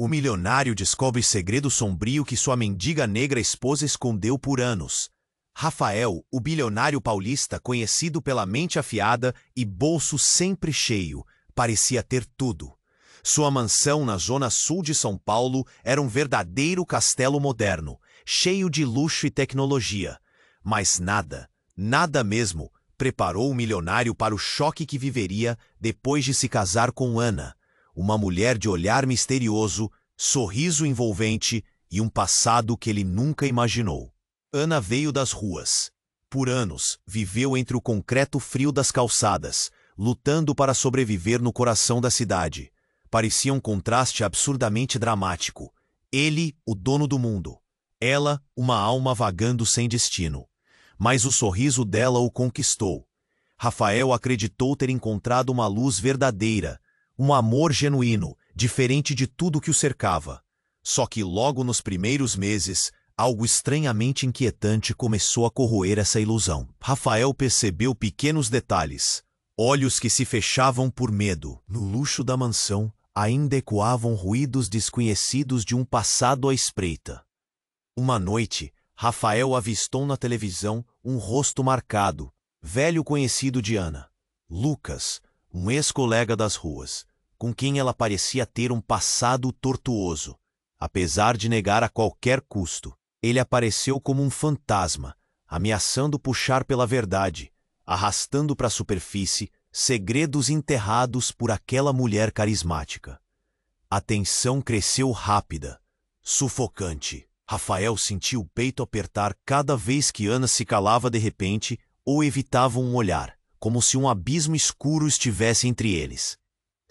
O milionário descobre segredo sombrio que sua mendiga negra esposa escondeu por anos. Rafael, o bilionário paulista conhecido pela mente afiada e bolso sempre cheio, parecia ter tudo. Sua mansão na zona sul de São Paulo era um verdadeiro castelo moderno, cheio de luxo e tecnologia. Mas nada mesmo, preparou o milionário para o choque que viveria depois de se casar com Ana, uma mulher de olhar misterioso, sorriso envolvente e um passado que ele nunca imaginou. Ana veio das ruas. Por anos, viveu entre o concreto frio das calçadas, lutando para sobreviver no coração da cidade. Parecia um contraste absurdamente dramático. Ele, o dono do mundo. Ela, uma alma vagando sem destino. Mas o sorriso dela o conquistou. Rafael acreditou ter encontrado uma luz verdadeira, um amor genuíno, diferente de tudo que o cercava. Só que logo nos primeiros meses, algo estranhamente inquietante começou a corroer essa ilusão. Rafael percebeu pequenos detalhes. Olhos que se fechavam por medo. No luxo da mansão, ainda ecoavam ruídos desconhecidos de um passado à espreita. Uma noite, Rafael avistou na televisão um rosto marcado, velho conhecido de Ana. Lucas, um ex-colega das ruas, com quem ela parecia ter um passado tortuoso. Apesar de negar a qualquer custo, ele apareceu como um fantasma, ameaçando puxar pela verdade, arrastando para a superfície segredos enterrados por aquela mulher carismática. A tensão cresceu rápida, sufocante. Rafael sentiu o peito apertar cada vez que Ana se calava de repente ou evitava um olhar, como se um abismo escuro estivesse entre eles.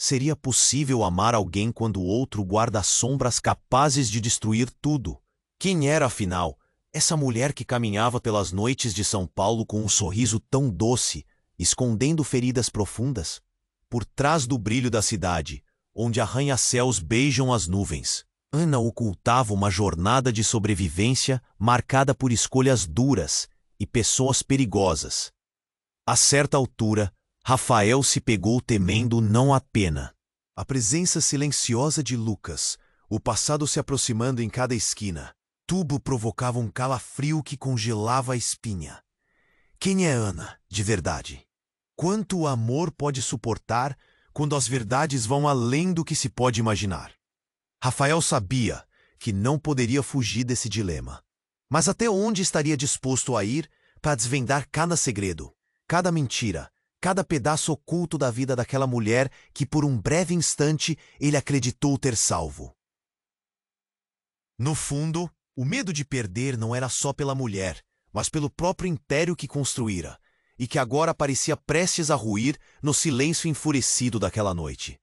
Seria possível amar alguém quando o outro guarda sombras capazes de destruir tudo? Quem era, afinal, essa mulher que caminhava pelas noites de São Paulo com um sorriso tão doce, escondendo feridas profundas? Por trás do brilho da cidade, onde arranha-céus beijam as nuvens, Ana ocultava uma jornada de sobrevivência marcada por escolhas duras e pessoas perigosas. A certa altura, Rafael se pegou temendo não a pena. A presença silenciosa de Lucas, o passado se aproximando em cada esquina. Tudo provocava um calafrio que congelava a espinha. Quem é Ana, de verdade? Quanto o amor pode suportar quando as verdades vão além do que se pode imaginar? Rafael sabia que não poderia fugir desse dilema. Mas até onde estaria disposto a ir para desvendar cada segredo, cada mentira, cada pedaço oculto da vida daquela mulher que por um breve instante ele acreditou ter salvo? No fundo, o medo de perder não era só pela mulher, mas pelo próprio império que construíra, e que agora parecia prestes a ruir no silêncio enfurecido daquela noite.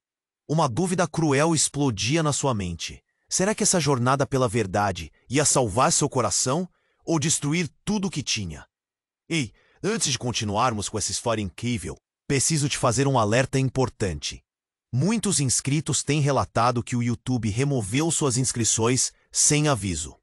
Uma dúvida cruel explodia na sua mente. Será que essa jornada pela verdade ia salvar seu coração ou destruir tudo o que tinha? Ei, antes de continuarmos com essa história incrível, preciso te fazer um alerta importante. Muitos inscritos têm relatado que o YouTube removeu suas inscrições sem aviso.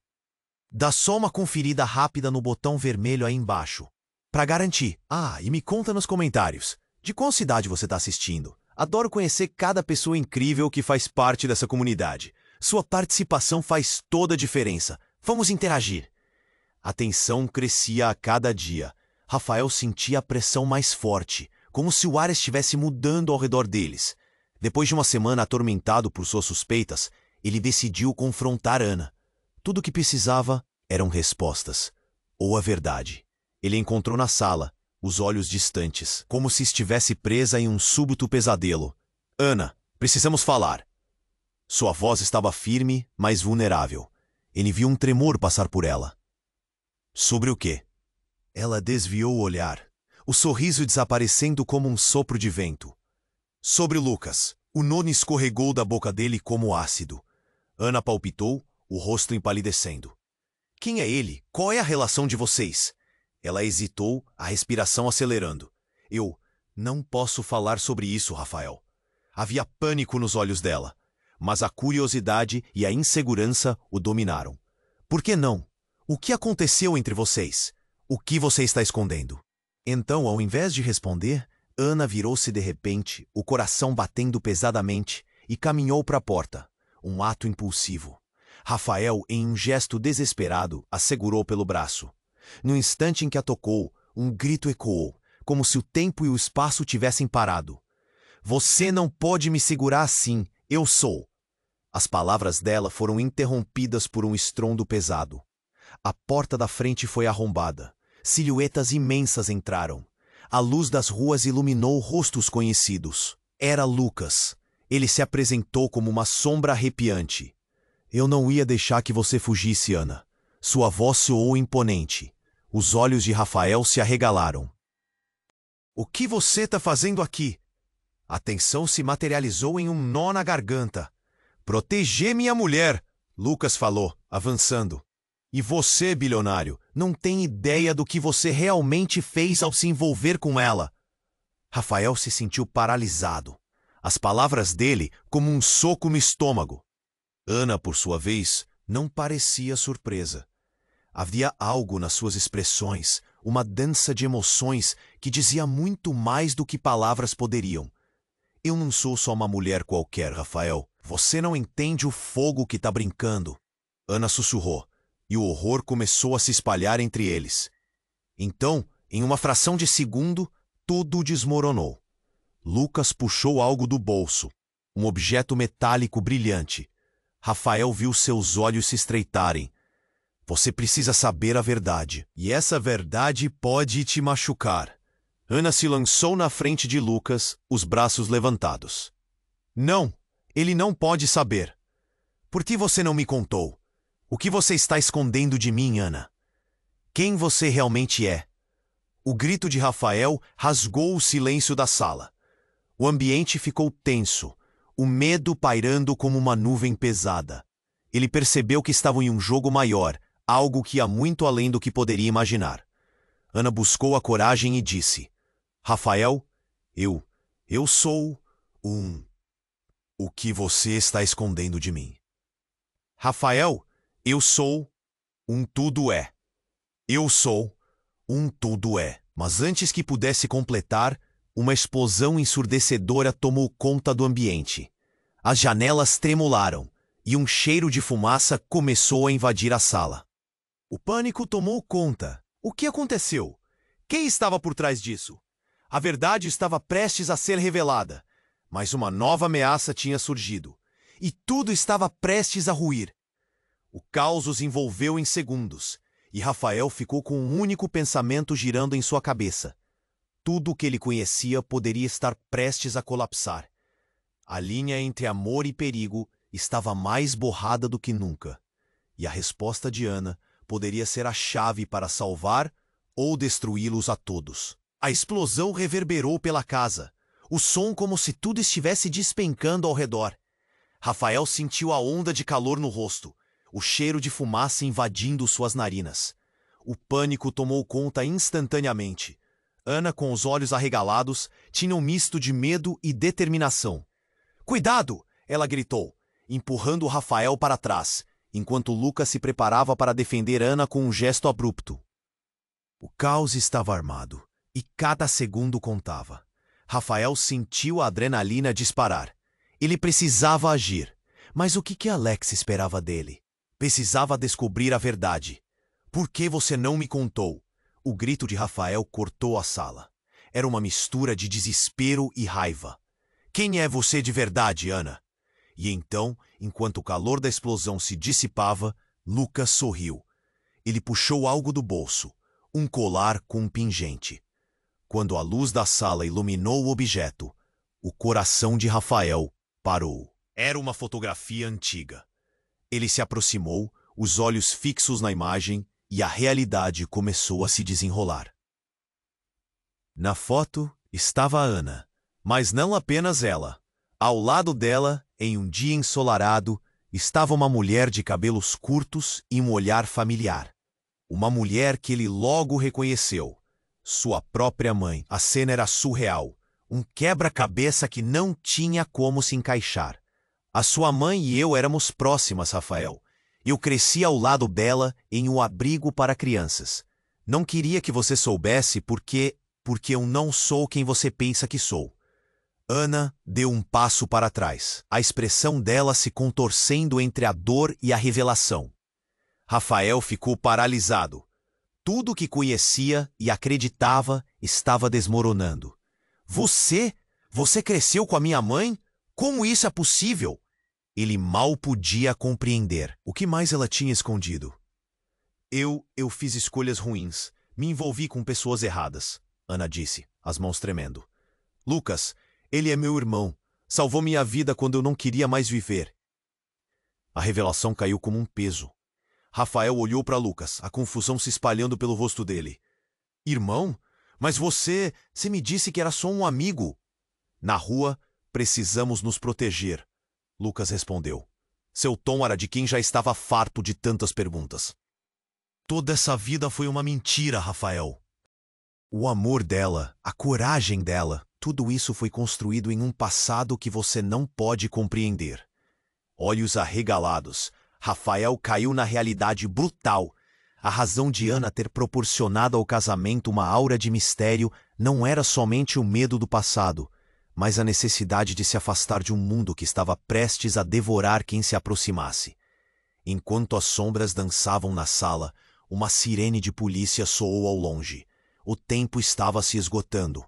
Dá só uma conferida rápida no botão vermelho aí embaixo, para garantir. E me conta nos comentários, de qual cidade você está assistindo? Adoro conhecer cada pessoa incrível que faz parte dessa comunidade. Sua participação faz toda a diferença. Vamos interagir. A tensão crescia a cada dia. Rafael sentia a pressão mais forte, como se o ar estivesse mudando ao redor deles. Depois de uma semana atormentado por suas suspeitas, ele decidiu confrontar Ana. Tudo o que precisava eram respostas, ou a verdade. Ele a encontrou na sala, os olhos distantes, como se estivesse presa em um súbito pesadelo. Ana, precisamos falar. Sua voz estava firme, mas vulnerável. Ele viu um tremor passar por ela. Sobre o quê? Ela desviou o olhar, o sorriso desaparecendo como um sopro de vento. Sobre Lucas. O nome escorregou da boca dele como ácido. Ana palpitou, o rosto empalidecendo. Quem é ele? Qual é a relação de vocês? Ela hesitou, a respiração acelerando. Eu não posso falar sobre isso, Rafael. Havia pânico nos olhos dela, mas a curiosidade e a insegurança o dominaram. Por que não? O que aconteceu entre vocês? O que você está escondendo? Então, ao invés de responder, Ana virou-se de repente, o coração batendo pesadamente, e caminhou para a porta. um ato impulsivo. Rafael, em um gesto desesperado, a segurou pelo braço. No instante em que a tocou, um grito ecoou, como se o tempo e o espaço tivessem parado. Você não pode me segurar assim, eu sou. As palavras dela foram interrompidas por um estrondo pesado. A porta da frente foi arrombada. Silhuetas imensas entraram. A luz das ruas iluminou rostos conhecidos. Era Lucas. Ele se apresentou como uma sombra arrepiante. Eu não ia deixar que você fugisse, Ana. Sua voz soou imponente. Os olhos de Rafael se arregalaram. O que você está fazendo aqui? A tensão se materializou em um nó na garganta. Proteger minha mulher, Lucas falou, avançando. E você, bilionário, não tem ideia do que você realmente fez ao se envolver com ela. Rafael se sentiu paralisado. As palavras dele como um soco no estômago. Ana, por sua vez, não parecia surpresa. Havia algo nas suas expressões, uma dança de emoções que dizia muito mais do que palavras poderiam. Eu não sou só uma mulher qualquer, Rafael. Você não entende o fogo que está brincando. Ana sussurrou, e o horror começou a se espalhar entre eles. Então, em uma fração de segundo, tudo desmoronou. Lucas puxou algo do bolso, um objeto metálico brilhante. Rafael viu seus olhos se estreitarem. Você precisa saber a verdade, e essa verdade pode te machucar. Ana se lançou na frente de Lucas, os braços levantados. Não, ele não pode saber. Por que você não me contou? O que você está escondendo de mim, Ana? Quem você realmente é? O grito de Rafael rasgou o silêncio da sala. O ambiente ficou tenso, o medo pairando como uma nuvem pesada. Ele percebeu que estavam em um jogo maior, algo que ia muito além do que poderia imaginar. Ana buscou a coragem e disse: Rafael, eu sou um... O que você está escondendo de mim? Rafael, eu sou um tudo é. Eu sou um tudo é. Mas antes que pudesse completar, uma explosão ensurdecedora tomou conta do ambiente. As janelas tremularam e um cheiro de fumaça começou a invadir a sala. O pânico tomou conta. O que aconteceu? Quem estava por trás disso? A verdade estava prestes a ser revelada, mas uma nova ameaça tinha surgido, e tudo estava prestes a ruir. O caos os envolveu em segundos, e Rafael ficou com um único pensamento girando em sua cabeça. Tudo o que ele conhecia poderia estar prestes a colapsar. A linha entre amor e perigo estava mais borrada do que nunca, e a resposta de Ana poderia ser a chave para salvar ou destruí-los a todos. A explosão reverberou pela casa, o som como se tudo estivesse despencando ao redor. Rafael sentiu a onda de calor no rosto, o cheiro de fumaça invadindo suas narinas. O pânico tomou conta instantaneamente. Ana, com os olhos arregalados, tinha um misto de medo e determinação. Cuidado! Ela gritou, empurrando Rafael para trás, enquanto Lucas se preparava para defender Ana com um gesto abrupto. O caos estava armado, e cada segundo contava. Rafael sentiu a adrenalina disparar. Ele precisava agir. Mas o que Alex esperava dele? Precisava descobrir a verdade. Por que você não me contou? O grito de Rafael cortou a sala. Era uma mistura de desespero e raiva. Quem é você de verdade, Ana? E então, enquanto o calor da explosão se dissipava, Lucas sorriu. Ele puxou algo do bolso, um colar com um pingente. Quando a luz da sala iluminou o objeto, o coração de Rafael parou. Era uma fotografia antiga. Ele se aproximou, os olhos fixos na imagem, e a realidade começou a se desenrolar. Na foto estava a Ana, mas não apenas ela. Ao lado dela, em um dia ensolarado, estava uma mulher de cabelos curtos e um olhar familiar. Uma mulher que ele logo reconheceu. Sua própria mãe. A cena era surreal. Um quebra-cabeça que não tinha como se encaixar. A sua mãe e eu éramos próximas, Rafael. Eu cresci ao lado dela em um abrigo para crianças. Não queria que você soubesse porque eu não sou quem você pensa que sou. Ana deu um passo para trás, a expressão dela se contorcendo entre a dor e a revelação. Rafael ficou paralisado. Tudo o que conhecia e acreditava estava desmoronando. Você cresceu com a minha mãe? Como isso é possível? Ele mal podia compreender. O que mais ela tinha escondido? Eu fiz escolhas ruins. Me envolvi com pessoas erradas, Ana disse, as mãos tremendo. Lucas, ele é meu irmão. Salvou minha vida quando eu não queria mais viver. A revelação caiu como um peso. Rafael olhou para Lucas, a confusão se espalhando pelo rosto dele. Irmão? Mas você me disse que era só um amigo. Na rua, precisamos nos proteger, Lucas respondeu. Seu tom era de quem já estava farto de tantas perguntas. Toda essa vida foi uma mentira, Rafael. O amor dela, a coragem dela, tudo isso foi construído em um passado que você não pode compreender. Olhos arregalados, Rafael caiu na realidade brutal. A razão de Ana ter proporcionado ao casamento uma aura de mistério não era somente o medo do passado, mas a necessidade de se afastar de um mundo que estava prestes a devorar quem se aproximasse. Enquanto as sombras dançavam na sala, uma sirene de polícia soou ao longe. O tempo estava se esgotando.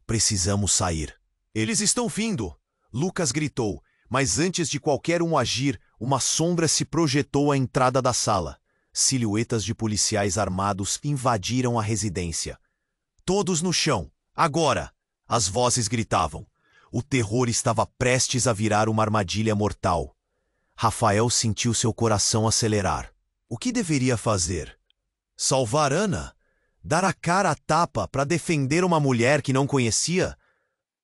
Precisamos sair. Eles estão vindo! Lucas gritou, mas antes de qualquer um agir, uma sombra se projetou à entrada da sala. Silhuetas de policiais armados invadiram a residência. Todos no chão, agora! As vozes gritavam. O terror estava prestes a virar uma armadilha mortal. Rafael sentiu seu coração acelerar. O que deveria fazer? Salvar Ana? Dar a cara à tapa para defender uma mulher que não conhecia?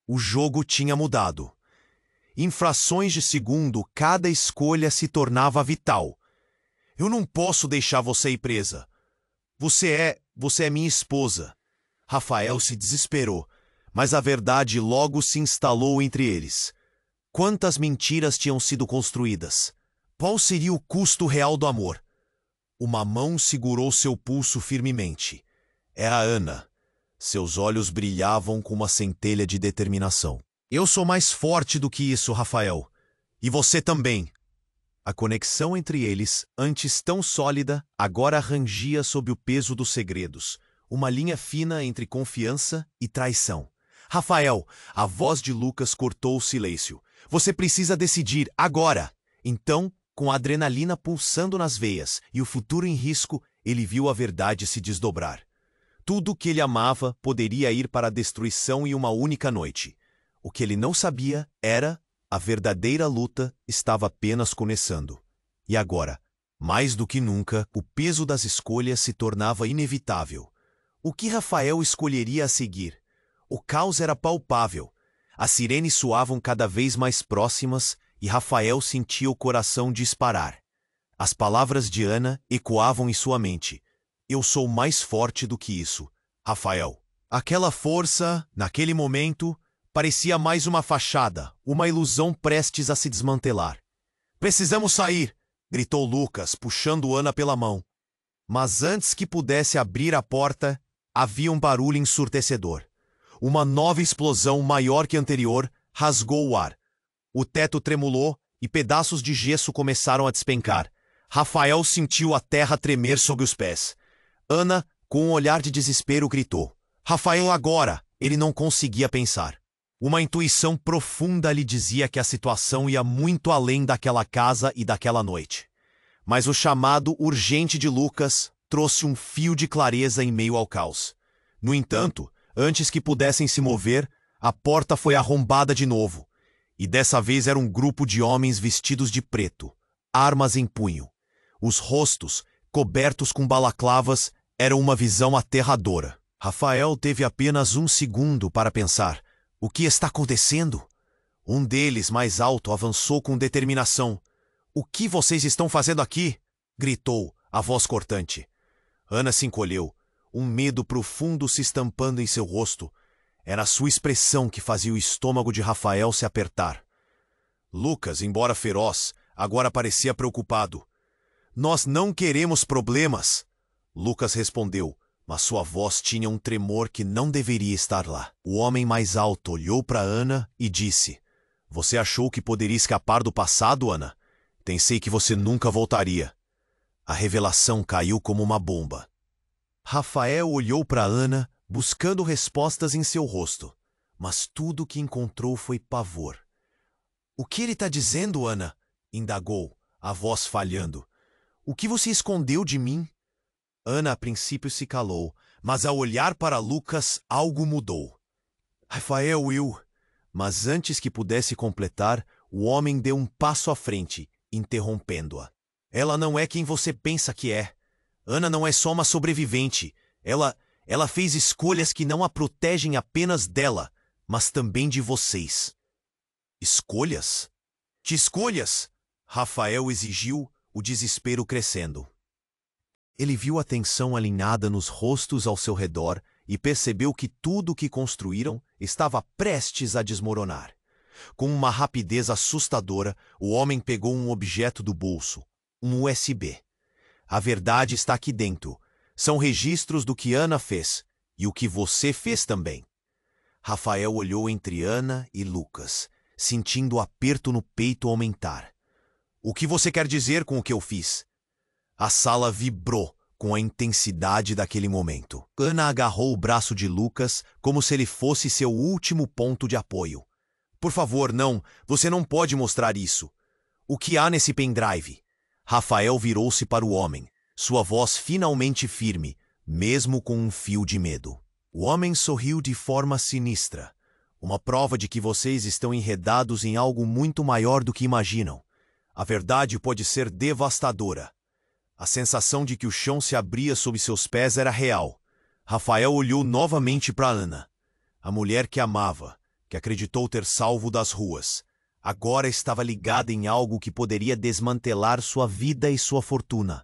O jogo tinha mudado. Em frações de segundo, cada escolha se tornava vital. Eu não posso deixar você ir presa. Você é minha esposa. Rafael se desesperou, mas a verdade logo se instalou entre eles. Quantas mentiras tinham sido construídas? Qual seria o custo real do amor? Uma mão segurou seu pulso firmemente. Era Ana. Seus olhos brilhavam com uma centelha de determinação. Eu sou mais forte do que isso, Rafael. E você também. A conexão entre eles, antes tão sólida, agora rangia sob o peso dos segredos. Uma linha fina entre confiança e traição. Rafael, a voz de Lucas cortou o silêncio. Você precisa decidir agora. Então, com a adrenalina pulsando nas veias e o futuro em risco, ele viu a verdade se desdobrar. Tudo que ele amava poderia ir para a destruição em uma única noite. O que ele não sabia era a verdadeira luta estava apenas começando. E agora, mais do que nunca, o peso das escolhas se tornava inevitável. O que Rafael escolheria a seguir? O caos era palpável. As sirenes soavam cada vez mais próximas e Rafael sentia o coração disparar. As palavras de Ana ecoavam em sua mente. Eu sou mais forte do que isso, Rafael. Aquela força, naquele momento, parecia mais uma fachada, uma ilusão prestes a se desmantelar. Precisamos sair, gritou Lucas, puxando Ana pela mão. Mas antes que pudesse abrir a porta, havia um barulho ensurdecedor. Uma nova explosão maior que a anterior rasgou o ar. O teto tremulou e pedaços de gesso começaram a despencar. Rafael sentiu a terra tremer sob os pés. Ana, com um olhar de desespero, gritou. Rafael, agora! Ele não conseguia pensar. Uma intuição profunda lhe dizia que a situação ia muito além daquela casa e daquela noite. Mas o chamado urgente de Lucas trouxe um fio de clareza em meio ao caos. No entanto, antes que pudessem se mover, a porta foi arrombada de novo. E dessa vez era um grupo de homens vestidos de preto, armas em punho. Os rostos, cobertos com balaclavas, eram uma visão aterradora. Rafael teve apenas um segundo para pensar. O que está acontecendo? Um deles, mais alto, avançou com determinação. O que vocês estão fazendo aqui? Gritou, a voz cortante. Ana se encolheu, um medo profundo se estampando em seu rosto. Era a sua expressão que fazia o estômago de Rafael se apertar. Lucas, embora feroz, agora parecia preocupado. Nós não queremos problemas, Lucas respondeu, mas sua voz tinha um tremor que não deveria estar lá. O homem mais alto olhou para Ana e disse: Você achou que poderia escapar do passado, Ana? Pensei que você nunca voltaria. A revelação caiu como uma bomba. Rafael olhou para Ana, buscando respostas em seu rosto, mas tudo que encontrou foi pavor. O que ele está dizendo, Ana? Indagou, a voz falhando. O que você escondeu de mim? Ana a princípio se calou, mas ao olhar para Lucas, algo mudou. Rafael, eu... Mas antes que pudesse completar, o homem deu um passo à frente, interrompendo-a. Ela não é quem você pensa que é. Ana não é só uma sobrevivente. Ela fez escolhas que não a protegem apenas dela, mas também de vocês. Escolhas? Que escolhas? Rafael exigiu, o desespero crescendo. Ele viu a tensão alinhada nos rostos ao seu redor e percebeu que tudo o que construíram estava prestes a desmoronar. Com uma rapidez assustadora, o homem pegou um objeto do bolso, um USB. A verdade está aqui dentro. São registros do que Ana fez e o que você fez também. Rafael olhou entre Ana e Lucas, sentindo o aperto no peito aumentar. O que você quer dizer com o que eu fiz? A sala vibrou com a intensidade daquele momento. Ana agarrou o braço de Lucas como se ele fosse seu último ponto de apoio. Por favor, não, você não pode mostrar isso. O que há nesse pendrive? Rafael virou-se para o homem, sua voz finalmente firme, mesmo com um fio de medo. O homem sorriu de forma sinistra. Uma prova de que vocês estão enredados em algo muito maior do que imaginam. A verdade pode ser devastadora. A sensação de que o chão se abria sob seus pés era real. Rafael olhou novamente para Ana. A mulher que amava, que acreditou ter salvo das ruas, agora estava ligada em algo que poderia desmantelar sua vida e sua fortuna.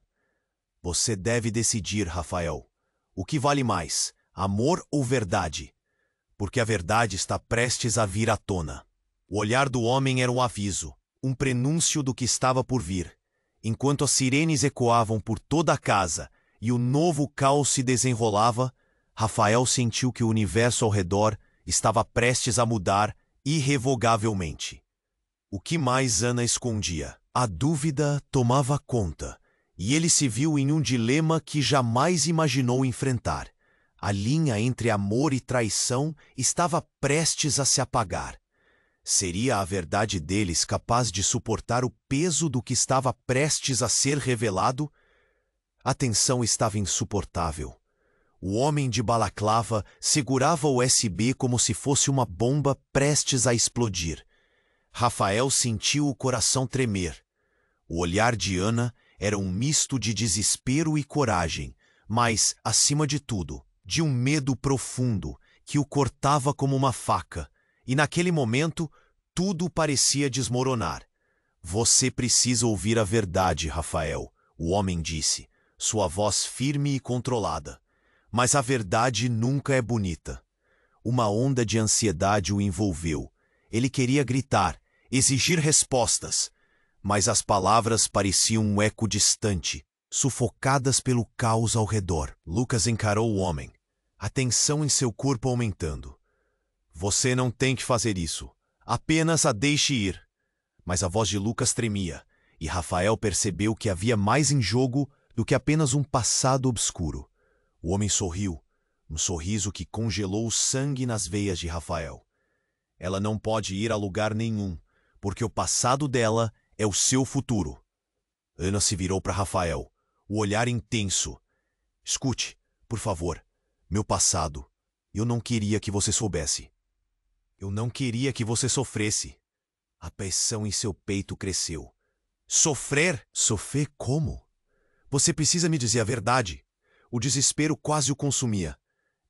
Você deve decidir, Rafael. O que vale mais, amor ou verdade? Porque a verdade está prestes a vir à tona. O olhar do homem era um aviso, um prenúncio do que estava por vir. Enquanto as sirenes ecoavam por toda a casa e o novo caos se desenrolava, Rafael sentiu que o universo ao redor estava prestes a mudar irrevogavelmente. O que mais Ana escondia? A dúvida tomava conta, e ele se viu em um dilema que jamais imaginou enfrentar. A linha entre amor e traição estava prestes a se apagar. Seria a verdade deles capaz de suportar o peso do que estava prestes a ser revelado? A tensão estava insuportável. O homem de balaclava segurava o USB como se fosse uma bomba prestes a explodir. Rafael sentiu o coração tremer. O olhar de Ana era um misto de desespero e coragem, mas, acima de tudo, de um medo profundo que o cortava como uma faca. E naquele momento, tudo parecia desmoronar. Você precisa ouvir a verdade, Rafael, o homem disse, sua voz firme e controlada. Mas a verdade nunca é bonita. Uma onda de ansiedade o envolveu. Ele queria gritar, exigir respostas, mas as palavras pareciam um eco distante, sufocadas pelo caos ao redor. Lucas encarou o homem, a tensão em seu corpo aumentando. Você não tem que fazer isso. Apenas a deixe ir. Mas a voz de Lucas tremia, e Rafael percebeu que havia mais em jogo do que apenas um passado obscuro. O homem sorriu, um sorriso que congelou o sangue nas veias de Rafael. Ela não pode ir a lugar nenhum, porque o passado dela é o seu futuro. Ana se virou para Rafael, o olhar intenso. Escute, por favor, meu passado. Eu não queria que você soubesse. Eu não queria que você sofresse. A pressão em seu peito cresceu. Sofrer? Sofrer como? Você precisa me dizer a verdade. O desespero quase o consumia.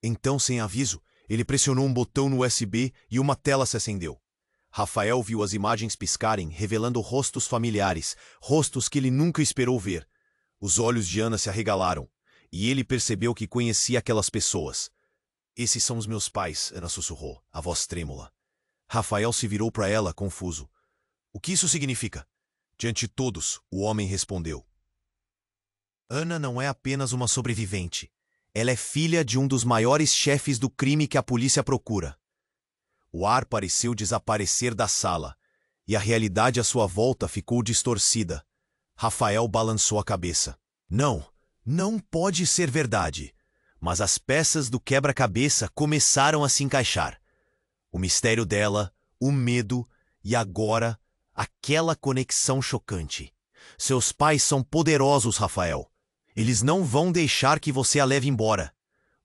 Então, sem aviso, ele pressionou um botão no USB e uma tela se acendeu. Rafael viu as imagens piscarem, revelando rostos familiares, rostos que ele nunca esperou ver. Os olhos de Ana se arregalaram, e ele percebeu que conhecia aquelas pessoas. Esses são os meus pais, Ana sussurrou, a voz trêmula. Rafael se virou para ela, confuso. O que isso significa? Diante de todos, o homem respondeu. Ana não é apenas uma sobrevivente. Ela é filha de um dos maiores chefes do crime que a polícia procura. O ar pareceu desaparecer da sala, e a realidade à sua volta ficou distorcida. Rafael balançou a cabeça. Não, não pode ser verdade. Mas as peças do quebra-cabeça começaram a se encaixar. O mistério dela, o medo e agora aquela conexão chocante. Seus pais são poderosos, Rafael. Eles não vão deixar que você a leve embora.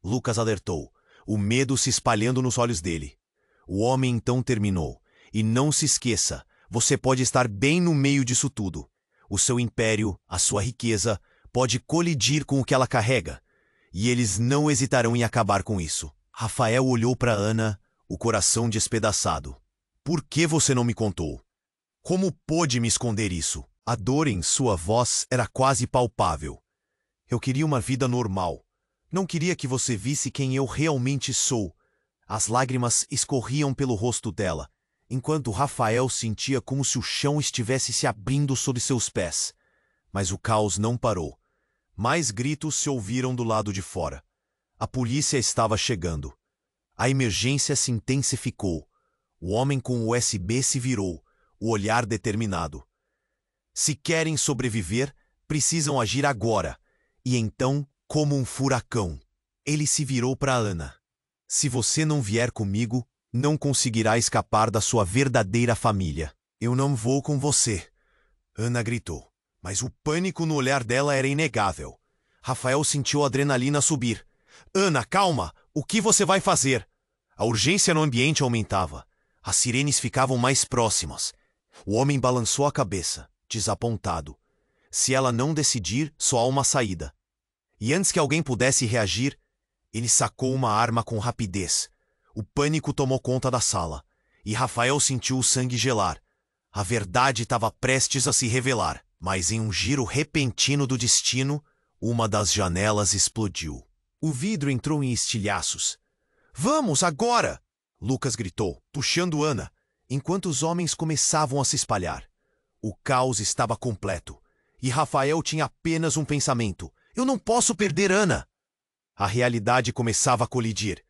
Lucas alertou, o medo se espalhando nos olhos dele. O homem então terminou. E não se esqueça, você pode estar bem no meio disso tudo. O seu império, a sua riqueza, pode colidir com o que ela carrega. E eles não hesitarão em acabar com isso. Rafael olhou para Ana, o coração despedaçado. Por que você não me contou? Como pôde me esconder isso? A dor em sua voz era quase palpável. Eu queria uma vida normal. Não queria que você visse quem eu realmente sou. As lágrimas escorriam pelo rosto dela, enquanto Rafael sentia como se o chão estivesse se abrindo sob seus pés. Mas o caos não parou. Mais gritos se ouviram do lado de fora. A polícia estava chegando. A emergência se intensificou. O homem com o USB se virou, o olhar determinado. Se querem sobreviver, precisam agir agora. E então, como um furacão, ele se virou para Ana. Se você não vier comigo, não conseguirá escapar da sua verdadeira família. Eu não vou com você, Ana gritou. Mas o pânico no olhar dela era inegável. Rafael sentiu a adrenalina subir. Ana, calma! O que você vai fazer? A urgência no ambiente aumentava. As sirenes ficavam mais próximas. O homem balançou a cabeça, desapontado. Se ela não decidir, só há uma saída. E antes que alguém pudesse reagir, ele sacou uma arma com rapidez. O pânico tomou conta da sala, e Rafael sentiu o sangue gelar. A verdade estava prestes a se revelar, mas em um giro repentino do destino, uma das janelas explodiu. O vidro entrou em estilhaços. Vamos, agora! Lucas gritou, puxando Ana, enquanto os homens começavam a se espalhar. O caos estava completo, e Rafael tinha apenas um pensamento. Eu não posso perder Ana! A realidade começava a colidir.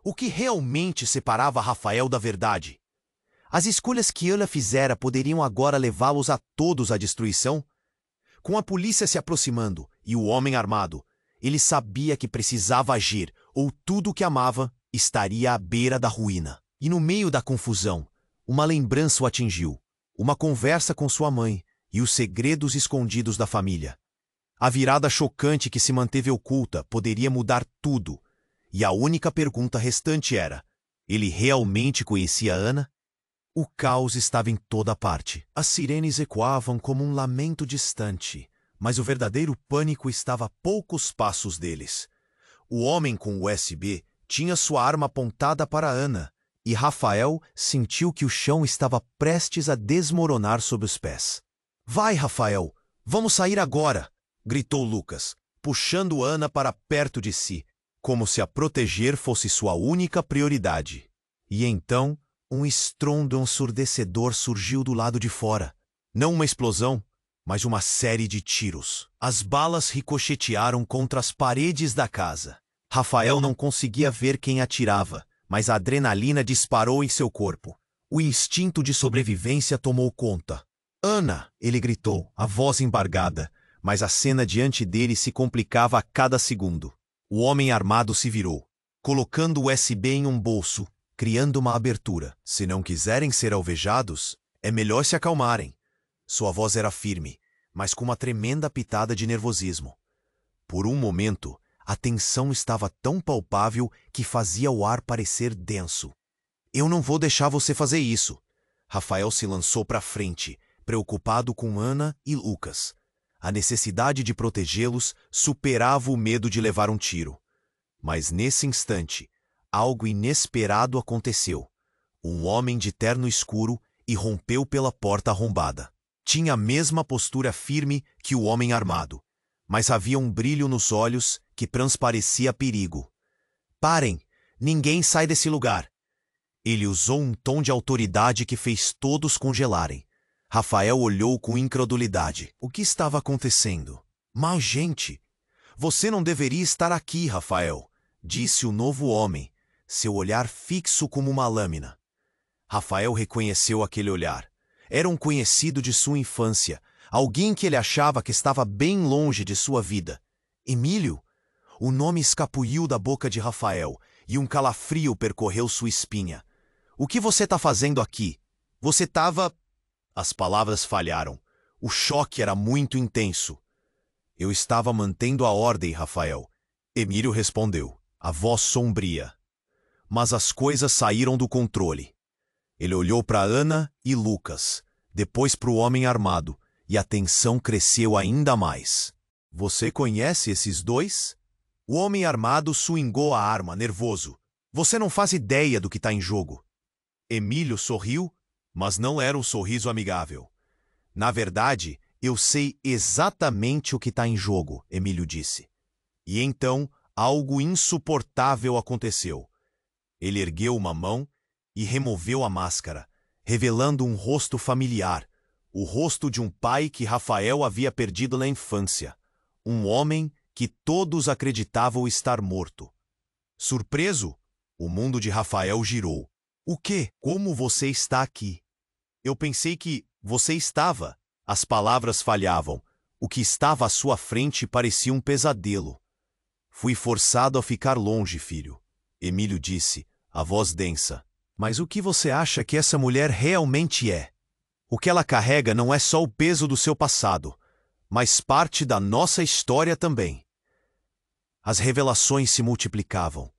O que realmente separava Rafael da verdade? As escolhas que Ana fizera poderiam agora levá-los a todos à destruição? Com a polícia se aproximando e o homem armado, ele sabia que precisava agir, ou tudo o que amava estaria à beira da ruína. E no meio da confusão, uma lembrança o atingiu. Uma conversa com sua mãe e os segredos escondidos da família. A virada chocante que se manteve oculta poderia mudar tudo. E a única pergunta restante era: ele realmente conhecia Ana? O caos estava em toda parte. As sirenes ecoavam como um lamento distante, mas o verdadeiro pânico estava a poucos passos deles. O homem com o USB tinha sua arma apontada para Ana, e Rafael sentiu que o chão estava prestes a desmoronar sob os pés. Vai, Rafael! Vamos sair agora! Gritou Lucas, puxando Ana para perto de si, como se a proteger fosse sua única prioridade. E então, um estrondo ensurdecedor surgiu do lado de fora. Não uma explosão, mas uma série de tiros. As balas ricochetearam contra as paredes da casa. Rafael não conseguia ver quem atirava, mas a adrenalina disparou em seu corpo. O instinto de sobrevivência tomou conta. Ana! Ele gritou, a voz embargada, mas a cena diante dele se complicava a cada segundo. O homem armado se virou, colocando o USB em um bolso, criando uma abertura. Se não quiserem ser alvejados, é melhor se acalmarem. Sua voz era firme, mas com uma tremenda pitada de nervosismo. Por um momento, a tensão estava tão palpável que fazia o ar parecer denso. Eu não vou deixar você fazer isso. Rafael se lançou para frente, preocupado com Ana e Lucas. A necessidade de protegê-los superava o medo de levar um tiro. Mas nesse instante, algo inesperado aconteceu. Um homem de terno escuro irrompeu pela porta arrombada. Tinha a mesma postura firme que o homem armado, mas havia um brilho nos olhos que transparecia perigo. Parem! Ninguém sai desse lugar! Ele usou um tom de autoridade que fez todos congelarem. Rafael olhou com incredulidade. O que estava acontecendo? Mas, gente, Você não deveria estar aqui, Rafael, disse o novo homem, seu olhar fixo como uma lâmina. Rafael reconheceu aquele olhar. Era um conhecido de sua infância, alguém que ele achava que estava bem longe de sua vida. Emílio? O nome escapuliu da boca de Rafael, e um calafrio percorreu sua espinha. O que você está fazendo aqui? Você estava... As palavras falharam. O choque era muito intenso. Eu estava mantendo a ordem, Rafael. Emílio respondeu, a voz sombria. Mas as coisas saíram do controle. Ele olhou para Ana e Lucas, depois para o homem armado, e a tensão cresceu ainda mais. Você conhece esses dois? O homem armado swingou a arma, nervoso. Você não faz ideia do que está em jogo. Emílio sorriu, mas não era um sorriso amigável. Na verdade, eu sei exatamente o que está em jogo, Emílio disse. E então, algo insuportável aconteceu. Ele ergueu uma mão e removeu a máscara, revelando um rosto familiar, o rosto de um pai que Rafael havia perdido na infância, um homem que todos acreditavam estar morto. Surpreso, o mundo de Rafael girou. O quê? Como você está aqui? Eu pensei que você estava. As palavras falhavam. O que estava à sua frente parecia um pesadelo. Fui forçado a ficar longe, filho, Emílio disse, a voz densa. Mas o que você acha que essa mulher realmente é? O que ela carrega não é só o peso do seu passado, mas parte da nossa história também. As revelações se multiplicavam,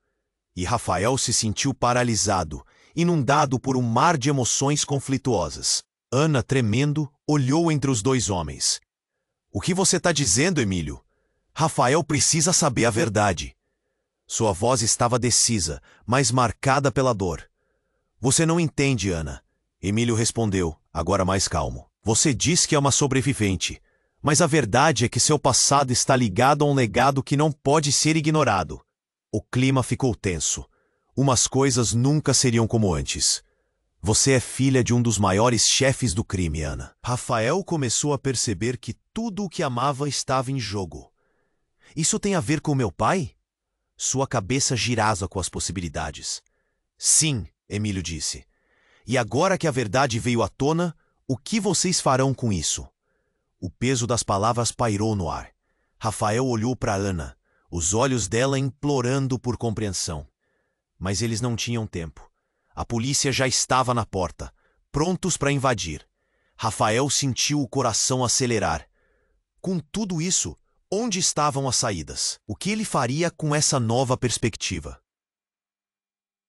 e Rafael se sentiu paralisado, inundado por um mar de emoções conflituosas. Ana, tremendo, olhou entre os dois homens. O que você está dizendo, Emílio? Rafael precisa saber a verdade. Sua voz estava decisa, mas marcada pela dor. Você não entende, Ana. Emílio respondeu, agora mais calmo. Você diz que é uma sobrevivente, mas a verdade é que seu passado está ligado a um legado que não pode ser ignorado. O clima ficou tenso. Umas coisas nunca seriam como antes. Você é filha de um dos maiores chefes do crime, Ana. Rafael começou a perceber que tudo o que amava estava em jogo. Isso tem a ver com meu pai? Sua cabeça girava com as possibilidades. Sim, Emílio disse. E agora que a verdade veio à tona, o que vocês farão com isso? O peso das palavras pairou no ar. Rafael olhou para Ana, os olhos dela implorando por compreensão. Mas eles não tinham tempo. A polícia já estava na porta, prontos para invadir. Rafael sentiu o coração acelerar. Com tudo isso, onde estavam as saídas? O que ele faria com essa nova perspectiva?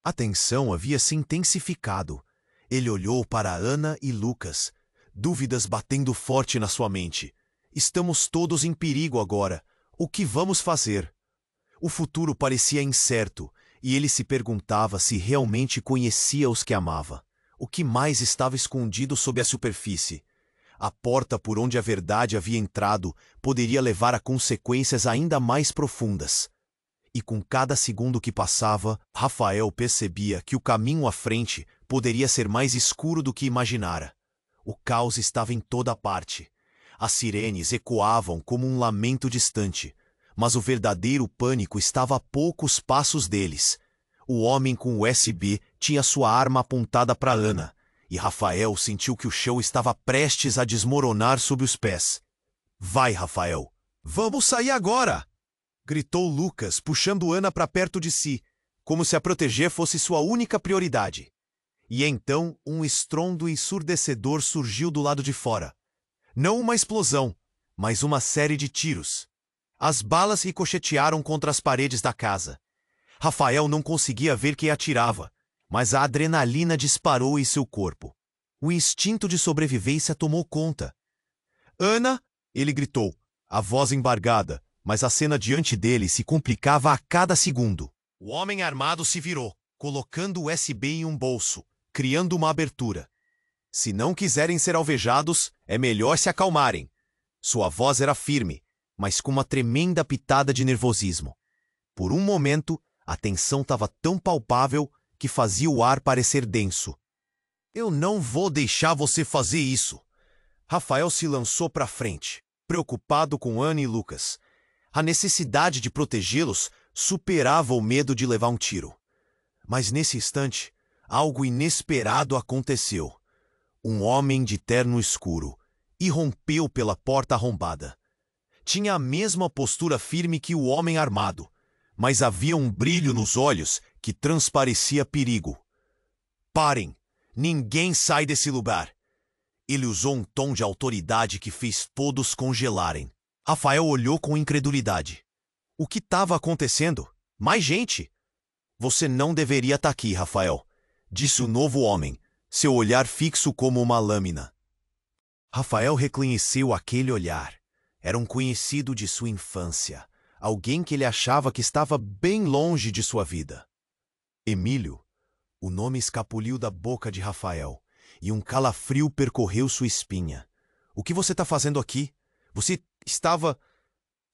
A tensão havia se intensificado. Ele olhou para Ana e Lucas, dúvidas batendo forte na sua mente. Estamos todos em perigo agora. O que vamos fazer? O futuro parecia incerto, e ele se perguntava se realmente conhecia os que amava. O que mais estava escondido sob a superfície? A porta por onde a verdade havia entrado poderia levar a consequências ainda mais profundas. E com cada segundo que passava, Rafael percebia que o caminho à frente poderia ser mais escuro do que imaginara. O caos estava em toda parte. As sirenes ecoavam como um lamento distante, mas o verdadeiro pânico estava a poucos passos deles. O homem com o USB tinha sua arma apontada para Ana, e Rafael sentiu que o chão estava prestes a desmoronar sob os pés. Vai, Rafael! Vamos sair agora! Gritou Lucas, puxando Ana para perto de si, como se a proteger fosse sua única prioridade. E então um estrondo ensurdecedor surgiu do lado de fora. Não uma explosão, mas uma série de tiros. As balas ricochetearam contra as paredes da casa. Rafael não conseguia ver quem atirava, mas a adrenalina disparou em seu corpo. O instinto de sobrevivência tomou conta. Ana! Ele gritou, a voz embargada, mas a cena diante dele se complicava a cada segundo. O homem armado se virou, colocando o USB em um bolso, criando uma abertura. Se não quiserem ser alvejados, é melhor se acalmarem. Sua voz era firme, mas com uma tremenda pitada de nervosismo. Por um momento, a tensão estava tão palpável que fazia o ar parecer denso. Eu não vou deixar você fazer isso. Rafael se lançou para frente, preocupado com Ana e Lucas. A necessidade de protegê-los superava o medo de levar um tiro. Mas nesse instante, algo inesperado aconteceu. Um homem de terno escuro irrompeu pela porta arrombada. Tinha a mesma postura firme que o homem armado, mas havia um brilho nos olhos que transparecia perigo. Parem! Ninguém sai desse lugar! Ele usou um tom de autoridade que fez todos congelarem. Rafael olhou com incredulidade. O que estava acontecendo? Mais gente! Você não deveria estar aqui, Rafael, disse o novo homem, seu olhar fixo como uma lâmina. Rafael reconheceu aquele olhar. Era um conhecido de sua infância, alguém que ele achava que estava bem longe de sua vida. Emílio. O nome escapuliu da boca de Rafael, e um calafrio percorreu sua espinha. O que você está fazendo aqui? Você estava...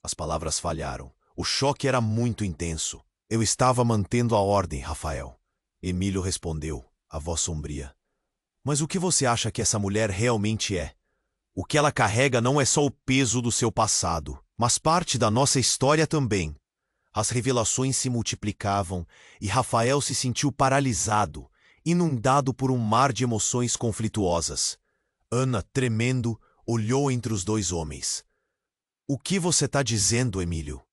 As palavras falharam. O choque era muito intenso. Eu estava mantendo a ordem, Rafael. Emílio respondeu, a voz sombria. Mas o que você acha que essa mulher realmente é? O que ela carrega não é só o peso do seu passado, mas parte da nossa história também. As revelações se multiplicavam e Rafael se sentiu paralisado, inundado por um mar de emoções conflituosas. Ana, tremendo, olhou entre os dois homens. O que você está dizendo, Emílio?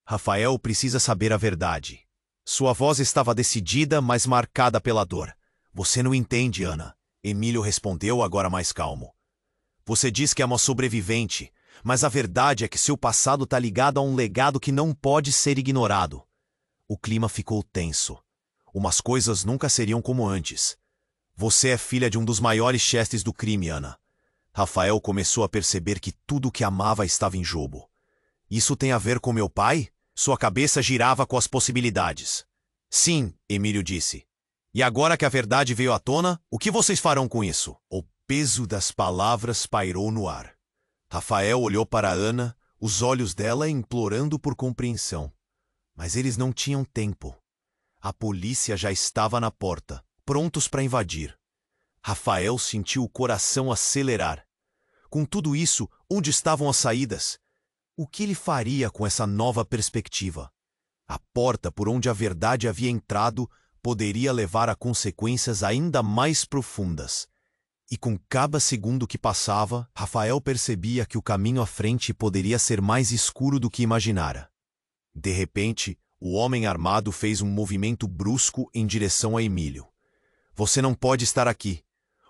Rafael precisa saber a verdade. Sua voz estava decidida, mas marcada pela dor. Você não entende, Ana. Emílio respondeu, agora mais calmo. Você diz que é uma sobrevivente, mas a verdade é que seu passado está ligado a um legado que não pode ser ignorado. O clima ficou tenso. Umas coisas nunca seriam como antes. Você é filha de um dos maiores chefes do crime, Ana. Rafael começou a perceber que tudo o que amava estava em jogo. Isso tem a ver com meu pai? Sua cabeça girava com as possibilidades. Sim, Emílio disse. E agora que a verdade veio à tona, o que vocês farão com isso? O peso das palavras pairou no ar. Rafael olhou para Ana, os olhos dela implorando por compreensão. Mas eles não tinham tempo. A polícia já estava na porta, prontos para invadir. Rafael sentiu o coração acelerar. Com tudo isso, onde estavam as saídas? O que ele faria com essa nova perspectiva? A porta por onde a verdade havia entrado poderia levar a consequências ainda mais profundas. E com cada segundo que passava, Rafael percebia que o caminho à frente poderia ser mais escuro do que imaginara. De repente, o homem armado fez um movimento brusco em direção a Emílio. Você não pode estar aqui.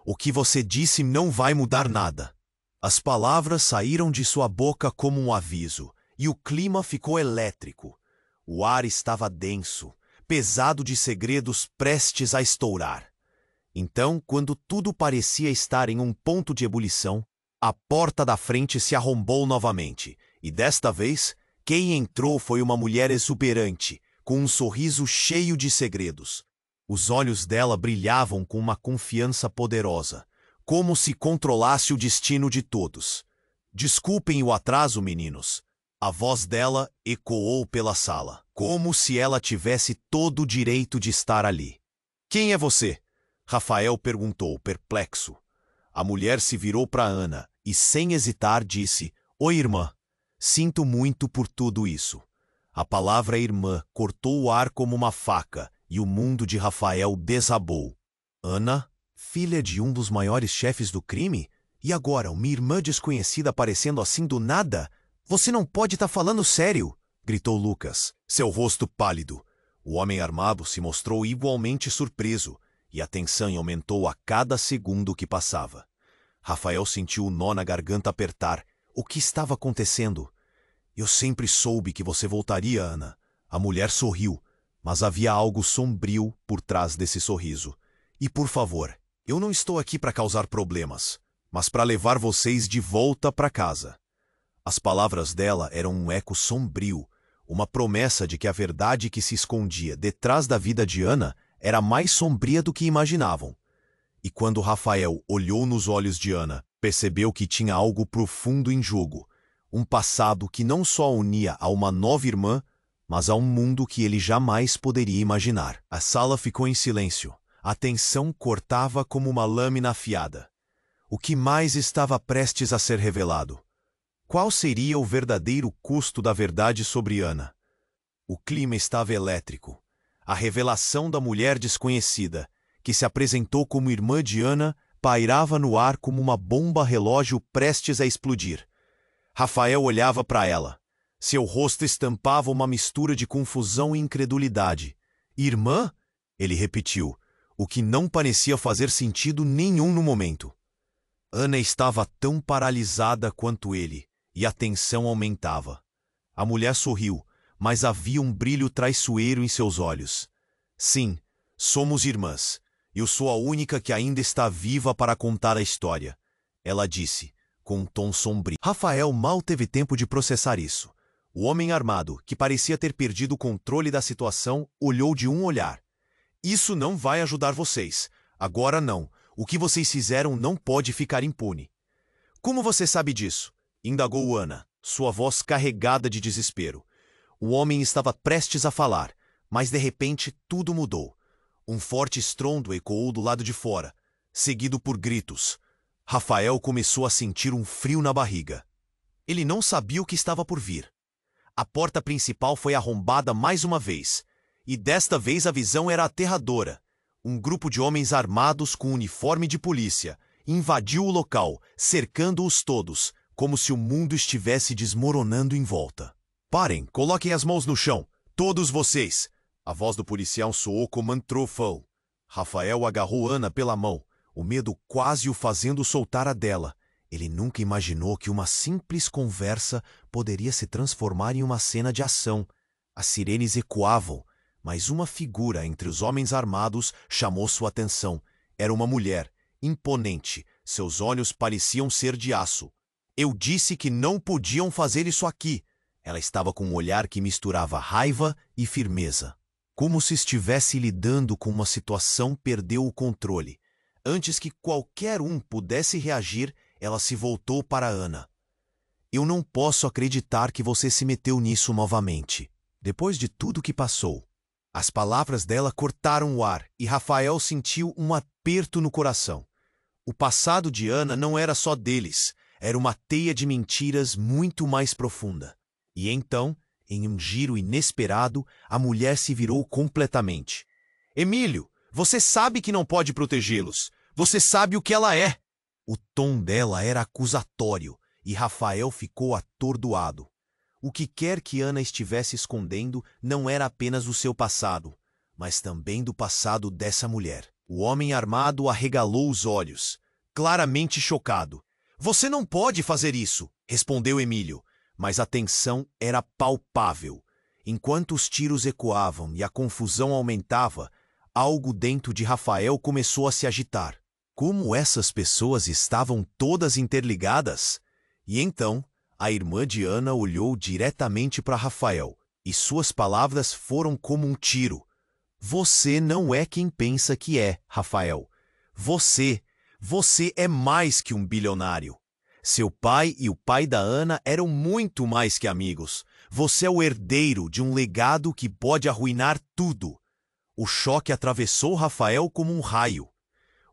O que você disse não vai mudar nada. As palavras saíram de sua boca como um aviso, e o clima ficou elétrico. O ar estava denso, pesado de segredos prestes a estourar. Então, quando tudo parecia estar em um ponto de ebulição, a porta da frente se arrombou novamente, e desta vez, quem entrou foi uma mulher exuberante, com um sorriso cheio de segredos. Os olhos dela brilhavam com uma confiança poderosa, como se controlasse o destino de todos. Desculpem o atraso, meninos. A voz dela ecoou pela sala, como se ela tivesse todo o direito de estar ali. Quem é você? Rafael perguntou, perplexo. A mulher se virou para Ana e, sem hesitar, disse: Oi, irmã. Sinto muito por tudo isso. A palavra irmã cortou o ar como uma faca e o mundo de Rafael desabou. Ana, filha de um dos maiores chefes do crime? E agora, uma irmã desconhecida aparecendo assim do nada? Você não pode estar falando sério! Gritou Lucas, seu rosto pálido. O homem armado se mostrou igualmente surpreso, e a tensão aumentou a cada segundo que passava. Rafael sentiu o nó na garganta apertar. O que estava acontecendo? Eu sempre soube que você voltaria, Ana. A mulher sorriu, mas havia algo sombrio por trás desse sorriso. E por favor, eu não estou aqui para causar problemas, mas para levar vocês de volta para casa. As palavras dela eram um eco sombrio, uma promessa de que a verdade que se escondia detrás da vida de Ana era mais sombria do que imaginavam. E quando Rafael olhou nos olhos de Ana, percebeu que tinha algo profundo em jogo, um passado que não só unia a uma nova irmã, mas a um mundo que ele jamais poderia imaginar. A sala ficou em silêncio. A tensão cortava como uma lâmina afiada. O que mais estava prestes a ser revelado? Qual seria o verdadeiro custo da verdade sobre Ana? O clima estava elétrico. A revelação da mulher desconhecida, que se apresentou como irmã de Ana, pairava no ar como uma bomba relógio prestes a explodir. Rafael olhava para ela. Seu rosto estampava uma mistura de confusão e incredulidade. Irmã? Ele repetiu, o que não parecia fazer sentido nenhum no momento. Ana estava tão paralisada quanto ele, e a tensão aumentava. A mulher sorriu, mas havia um brilho traiçoeiro em seus olhos. Sim, somos irmãs, e eu sou a única que ainda está viva para contar a história, ela disse, com um tom sombrio. Rafael mal teve tempo de processar isso. O homem armado, que parecia ter perdido o controle da situação, olhou de um olhar. Isso não vai ajudar vocês. Agora não. O que vocês fizeram não pode ficar impune. Como você sabe disso? Indagou Ana, sua voz carregada de desespero. O homem estava prestes a falar, mas de repente tudo mudou. Um forte estrondo ecoou do lado de fora, seguido por gritos. Rafael começou a sentir um frio na barriga. Ele não sabia o que estava por vir. A porta principal foi arrombada mais uma vez, e desta vez a visão era aterradora. Um grupo de homens armados com uniforme de polícia invadiu o local, cercando-os todos, como se o mundo estivesse desmoronando em volta. Parem, coloquem as mãos no chão, todos vocês! A voz do policial soou como um trovão. Rafael agarrou Ana pela mão, o medo quase o fazendo soltar a dela. Ele nunca imaginou que uma simples conversa poderia se transformar em uma cena de ação. As sirenes ecoavam, mas uma figura entre os homens armados chamou sua atenção. Era uma mulher, imponente. Seus olhos pareciam ser de aço. Eu disse que não podiam fazer isso aqui. Ela estava com um olhar que misturava raiva e firmeza. Como se estivesse lidando com uma situação, perdeu o controle. Antes que qualquer um pudesse reagir, ela se voltou para Ana. Eu não posso acreditar que você se meteu nisso novamente. Depois de tudo que passou. As palavras dela cortaram o ar e Rafael sentiu um aperto no coração. O passado de Ana não era só deles, era uma teia de mentiras muito mais profunda. E então, em um giro inesperado, a mulher se virou completamente. Emílio, você sabe que não pode protegê-los. Você sabe o que ela é. O tom dela era acusatório e Rafael ficou atordoado. O que quer que Ana estivesse escondendo não era apenas o seu passado, mas também do passado dessa mulher. O homem armado arregalou os olhos, claramente chocado. Você não pode fazer isso, respondeu Emílio, mas a tensão era palpável. Enquanto os tiros ecoavam e a confusão aumentava, algo dentro de Rafael começou a se agitar. Como essas pessoas estavam todas interligadas? E então, a irmã de Ana olhou diretamente para Rafael, e suas palavras foram como um tiro. Você não é quem pensa que é, Rafael. Você é mais que um bilionário. Seu pai e o pai da Ana eram muito mais que amigos. Você é o herdeiro de um legado que pode arruinar tudo. O choque atravessou Rafael como um raio.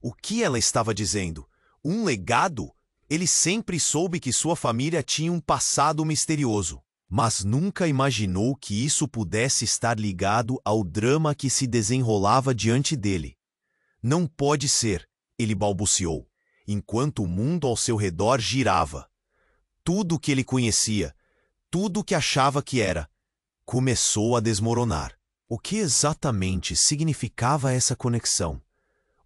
O que ela estava dizendo? Um legado? Ele sempre soube que sua família tinha um passado misterioso, mas nunca imaginou que isso pudesse estar ligado ao drama que se desenrolava diante dele. Não pode ser, ele balbuciou, enquanto o mundo ao seu redor girava. Tudo o que ele conhecia, tudo o que achava que era, começou a desmoronar. O que exatamente significava essa conexão?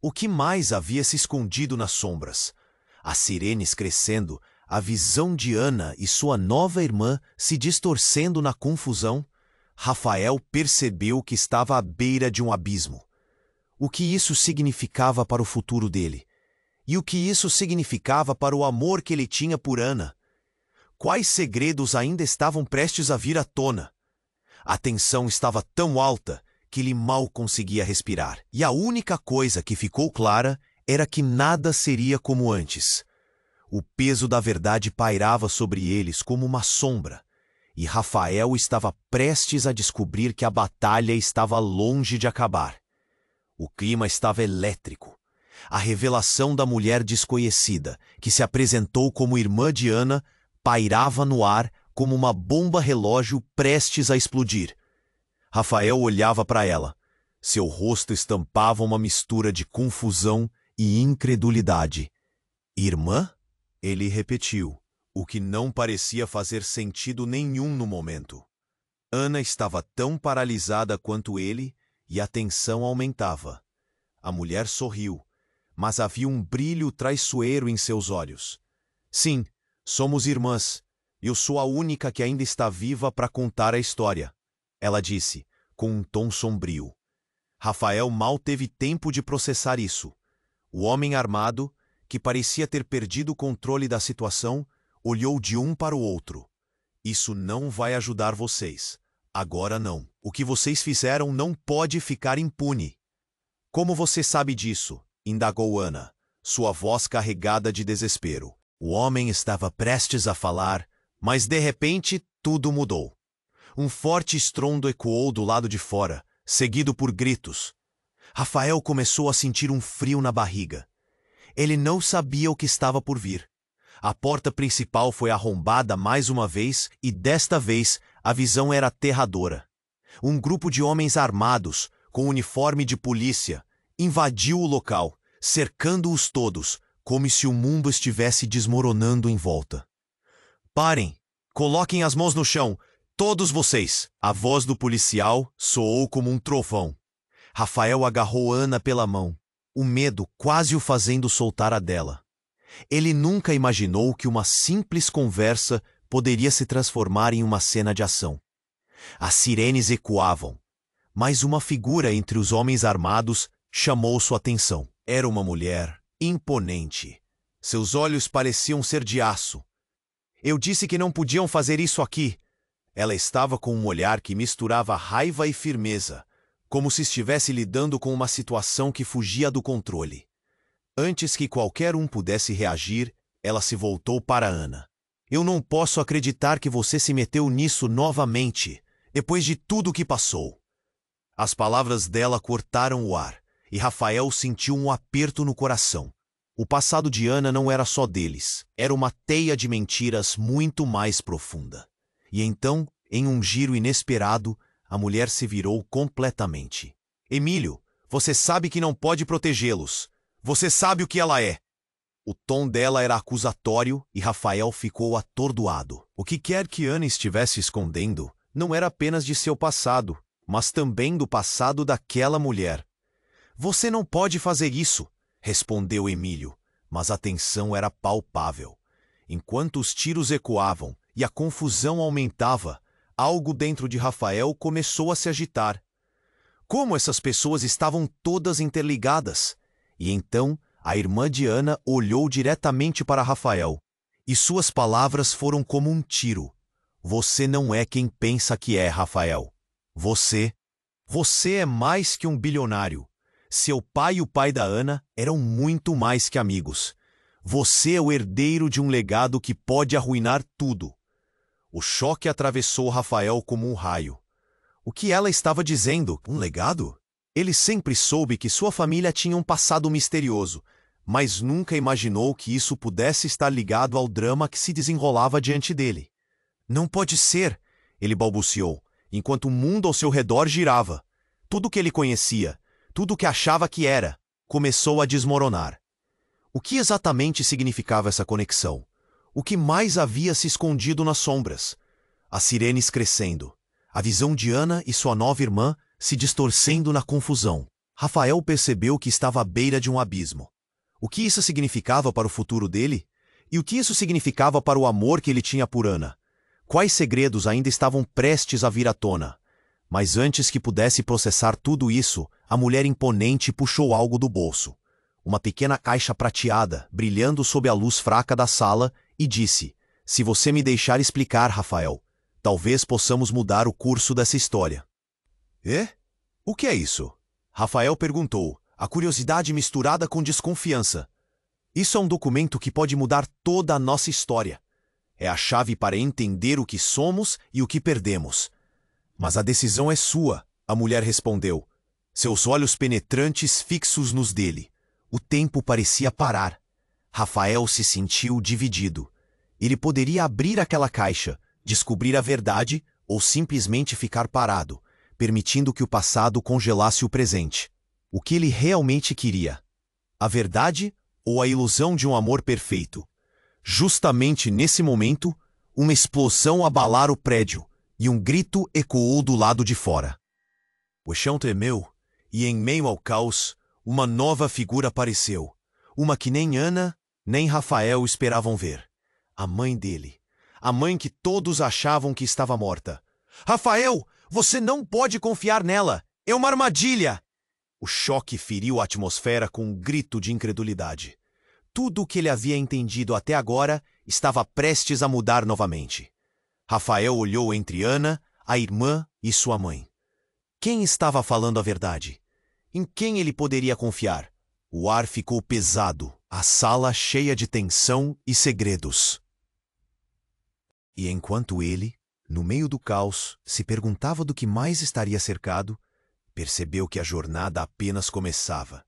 O que mais havia se escondido nas sombras? As sirenes crescendo, a visão de Ana e sua nova irmã se distorcendo na confusão, Rafael percebeu que estava à beira de um abismo. O que isso significava para o futuro dele? E o que isso significava para o amor que ele tinha por Ana? Quais segredos ainda estavam prestes a vir à tona? A tensão estava tão alta que ele mal conseguia respirar. E a única coisa que ficou clara era que nada seria como antes. O peso da verdade pairava sobre eles como uma sombra, e Rafael estava prestes a descobrir que a batalha estava longe de acabar. O clima estava elétrico. A revelação da mulher desconhecida, que se apresentou como irmã de Ana, pairava no ar como uma bomba relógio prestes a explodir. Rafael olhava para ela. Seu rosto estampava uma mistura de confusão e incredulidade. Irmã? Ele repetiu, o que não parecia fazer sentido nenhum no momento. Ana estava tão paralisada quanto ele e a tensão aumentava. A mulher sorriu, mas havia um brilho traiçoeiro em seus olhos. Sim, somos irmãs. Eu sou a única que ainda está viva para contar a história, ela disse, com um tom sombrio. Rafael mal teve tempo de processar isso. O homem armado, que parecia ter perdido o controle da situação, olhou de um para o outro. Isso não vai ajudar vocês. Agora não. O que vocês fizeram não pode ficar impune. Como você sabe disso? Indagou Ana, sua voz carregada de desespero. O homem estava prestes a falar, mas de repente tudo mudou. Um forte estrondo ecoou do lado de fora, seguido por gritos. Rafael começou a sentir um frio na barriga. Ele não sabia o que estava por vir. A porta principal foi arrombada mais uma vez e desta vez a visão era aterradora. Um grupo de homens armados, com uniforme de polícia, invadiu o local, cercando-os todos, como se o mundo estivesse desmoronando em volta. Parem! Coloquem as mãos no chão! Todos vocês! A voz do policial soou como um trovão. Rafael agarrou Ana pela mão, o medo quase o fazendo soltar a dela. Ele nunca imaginou que uma simples conversa poderia se transformar em uma cena de ação. As sirenes ecoavam, mas uma figura entre os homens armados chamou sua atenção. Era uma mulher imponente. Seus olhos pareciam ser de aço. Eu disse que não podiam fazer isso aqui. Ela estava com um olhar que misturava raiva e firmeza, como se estivesse lidando com uma situação que fugia do controle. Antes que qualquer um pudesse reagir, ela se voltou para Ana. Eu não posso acreditar que você se meteu nisso novamente, depois de tudo o que passou. As palavras dela cortaram o ar, e Rafael sentiu um aperto no coração. O passado de Ana não era só deles, era uma teia de mentiras muito mais profunda. E então, em um giro inesperado, a mulher se virou completamente. Emílio, você sabe que não pode protegê-los. Você sabe o que ela é. O tom dela era acusatório e Rafael ficou atordoado. O que quer que Ana estivesse escondendo não era apenas de seu passado, mas também do passado daquela mulher. Você não pode fazer isso, respondeu Emílio, mas a tensão era palpável. Enquanto os tiros ecoavam e a confusão aumentava, algo dentro de Rafael começou a se agitar. Como essas pessoas estavam todas interligadas? E então, a irmã de Ana olhou diretamente para Rafael, e suas palavras foram como um tiro. Você não é quem pensa que é, Rafael. Você é mais que um bilionário. Seu pai e o pai da Ana eram muito mais que amigos. Você é o herdeiro de um legado que pode arruinar tudo. O choque atravessou Rafael como um raio. O que ela estava dizendo? Um legado? Ele sempre soube que sua família tinha um passado misterioso, mas nunca imaginou que isso pudesse estar ligado ao drama que se desenrolava diante dele. Não pode ser, ele balbuciou, enquanto o mundo ao seu redor girava. Tudo que ele conhecia, tudo que achava que era, começou a desmoronar. O que exatamente significava essa conexão? O que mais havia se escondido nas sombras? As sirenes crescendo, a visão de Ana e sua nova irmã se distorcendo na confusão. Rafael percebeu que estava à beira de um abismo. O que isso significava para o futuro dele? E o que isso significava para o amor que ele tinha por Ana? Quais segredos ainda estavam prestes a vir à tona? Mas antes que pudesse processar tudo isso, a mulher imponente puxou algo do bolso. Uma pequena caixa prateada, brilhando sob a luz fraca da sala, e disse: "Se você me deixar explicar, Rafael, talvez possamos mudar o curso dessa história." "É? O que é isso?" Rafael perguntou, a curiosidade misturada com desconfiança. "Isso é um documento que pode mudar toda a nossa história. É a chave para entender o que somos e o que perdemos." "Mas a decisão é sua," a mulher respondeu, seus olhos penetrantes fixos nos dele. O tempo parecia parar. Rafael se sentiu dividido. Ele poderia abrir aquela caixa, descobrir a verdade ou simplesmente ficar parado, permitindo que o passado congelasse o presente. O que ele realmente queria? A verdade ou a ilusão de um amor perfeito? Justamente nesse momento, uma explosão abalara o prédio e um grito ecoou do lado de fora. O chão tremeu e, em meio ao caos, uma nova figura apareceu. Uma que nem Ana nem Rafael esperavam ver. A mãe dele. A mãe que todos achavam que estava morta. Rafael, você não pode confiar nela. É uma armadilha! O choque feriu a atmosfera com um grito de incredulidade. Tudo o que ele havia entendido até agora estava prestes a mudar novamente. Rafael olhou entre Ana, a irmã e sua mãe. Quem estava falando a verdade? Em quem ele poderia confiar? O ar ficou pesado, a sala cheia de tensão e segredos. E enquanto ele, no meio do caos, se perguntava do que mais estaria cercado, percebeu que a jornada apenas começava.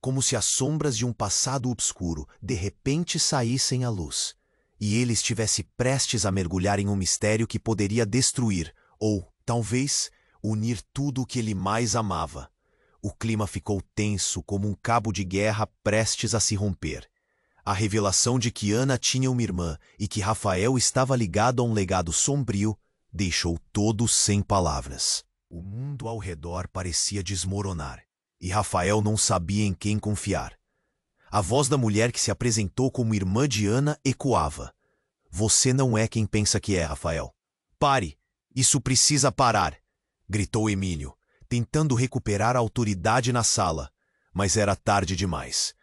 Como se as sombras de um passado obscuro de repente saíssem à luz, e ele estivesse prestes a mergulhar em um mistério que poderia destruir, ou, talvez, unir tudo o que ele mais amava. O clima ficou tenso como um cabo de guerra prestes a se romper. A revelação de que Ana tinha uma irmã e que Rafael estava ligado a um legado sombrio deixou todos sem palavras. O mundo ao redor parecia desmoronar, e Rafael não sabia em quem confiar. A voz da mulher que se apresentou como irmã de Ana ecoava. Você não é quem pensa que é, Rafael. Pare! Isso precisa parar! Gritou Emílio, tentando recuperar a autoridade na sala, mas era tarde demais.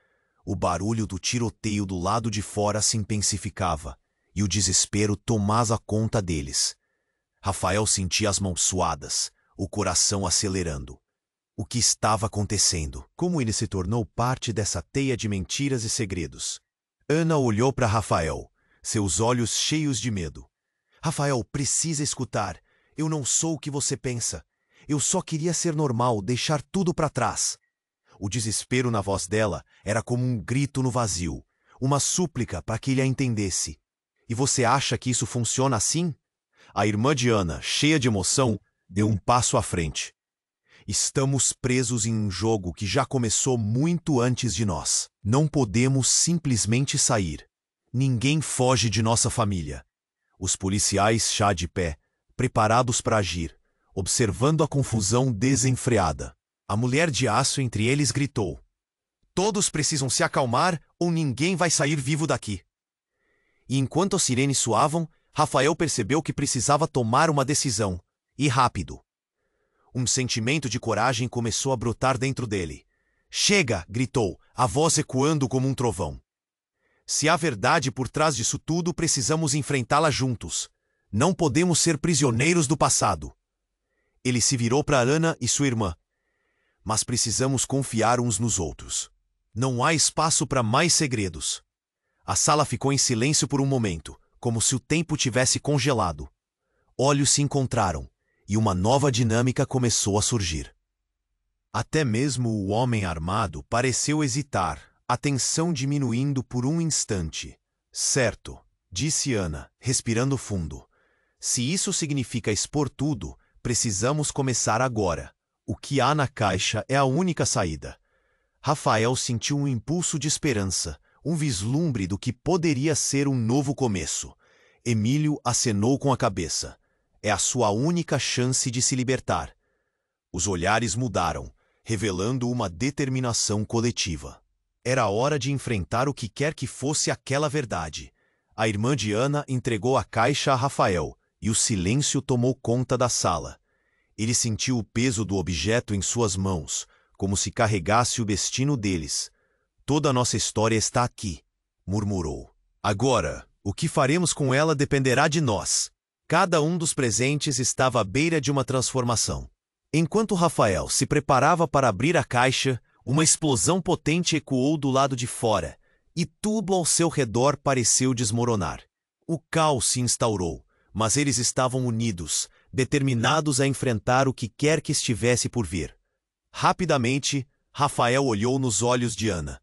O barulho do tiroteio do lado de fora se intensificava, e o desespero tomava conta deles. Rafael sentia as mãos suadas, o coração acelerando. O que estava acontecendo? Como ele se tornou parte dessa teia de mentiras e segredos? Ana olhou para Rafael, seus olhos cheios de medo. Rafael, precisa escutar. Eu não sou o que você pensa. Eu só queria ser normal, deixar tudo para trás. O desespero na voz dela era como um grito no vazio, uma súplica para que ele a entendesse. E você acha que isso funciona assim? A irmã de Ana, cheia de emoção, deu um passo à frente. Estamos presos em um jogo que já começou muito antes de nós. Não podemos simplesmente sair. Ninguém foge de nossa família. Os policiais chá de pé, preparados para agir, observando a confusão desenfreada. A mulher de aço entre eles gritou: todos precisam se acalmar ou ninguém vai sair vivo daqui. E enquanto as sirenes soavam, Rafael percebeu que precisava tomar uma decisão, e rápido. Um sentimento de coragem começou a brotar dentro dele. Chega! Gritou, a voz ecoando como um trovão. Se há verdade por trás disso tudo, precisamos enfrentá-la juntos. Não podemos ser prisioneiros do passado. Ele se virou para Ana e sua irmã. Mas precisamos confiar uns nos outros. Não há espaço para mais segredos. A sala ficou em silêncio por um momento, como se o tempo tivesse congelado. Olhos se encontraram, e uma nova dinâmica começou a surgir. Até mesmo o homem armado pareceu hesitar, a tensão diminuindo por um instante. Certo, disse Ana, respirando fundo. Se isso significa expor tudo, precisamos começar agora. O que há na caixa é a única saída. Rafael sentiu um impulso de esperança, um vislumbre do que poderia ser um novo começo. Emílio acenou com a cabeça. É a sua única chance de se libertar. Os olhares mudaram, revelando uma determinação coletiva. Era hora de enfrentar o que quer que fosse aquela verdade. A irmã de Ana entregou a caixa a Rafael, e o silêncio tomou conta da sala. Ele sentiu o peso do objeto em suas mãos, como se carregasse o destino deles. Toda a nossa história está aqui, murmurou. Agora, o que faremos com ela dependerá de nós. Cada um dos presentes estava à beira de uma transformação. Enquanto Rafael se preparava para abrir a caixa, uma explosão potente ecoou do lado de fora, e tudo ao seu redor pareceu desmoronar. O caos se instaurou, mas eles estavam unidos, determinados a enfrentar o que quer que estivesse por vir. Rapidamente, Rafael olhou nos olhos de Ana.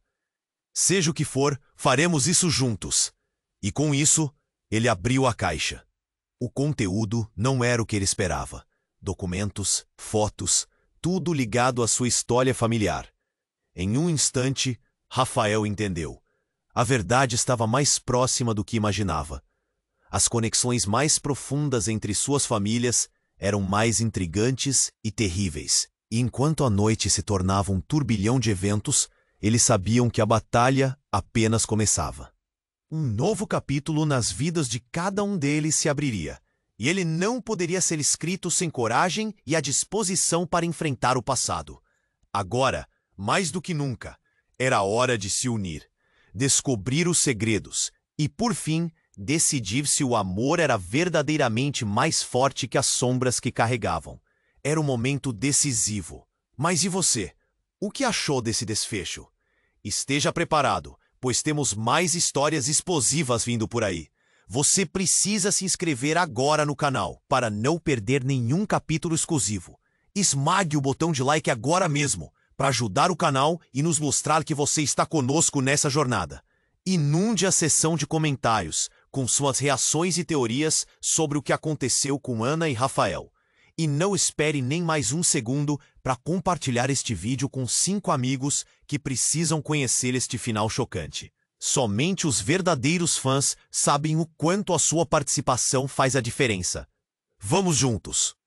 Seja o que for, faremos isso juntos. E com isso, Ele abriu a caixa. O conteúdo não era o que ele esperava. Documentos, fotos, tudo ligado à sua história familiar. Em um instante, Rafael entendeu. A verdade estava mais próxima do que imaginava. As conexões mais profundas entre suas famílias eram mais intrigantes e terríveis. E enquanto a noite se tornava um turbilhão de eventos, eles sabiam que a batalha apenas começava. Um novo capítulo nas vidas de cada um deles se abriria, e ele não poderia ser escrito sem coragem e a disposição para enfrentar o passado. Agora, mais do que nunca, era hora de se unir, descobrir os segredos e, por fim, decidir se o amor era verdadeiramente mais forte que as sombras que carregavam. Era um momento decisivo. Mas e você? O que achou desse desfecho? Esteja preparado, pois temos mais histórias explosivas vindo por aí. Você precisa se inscrever agora no canal para não perder nenhum capítulo exclusivo. Esmague o botão de like agora mesmo para ajudar o canal e nos mostrar que você está conosco nessa jornada. Inunde a seção de comentários com suas reações e teorias sobre o que aconteceu com Ana e Rafael. E não espere nem mais um segundo para compartilhar este vídeo com 5 amigos que precisam conhecer este final chocante. Somente os verdadeiros fãs sabem o quanto a sua participação faz a diferença. Vamos juntos!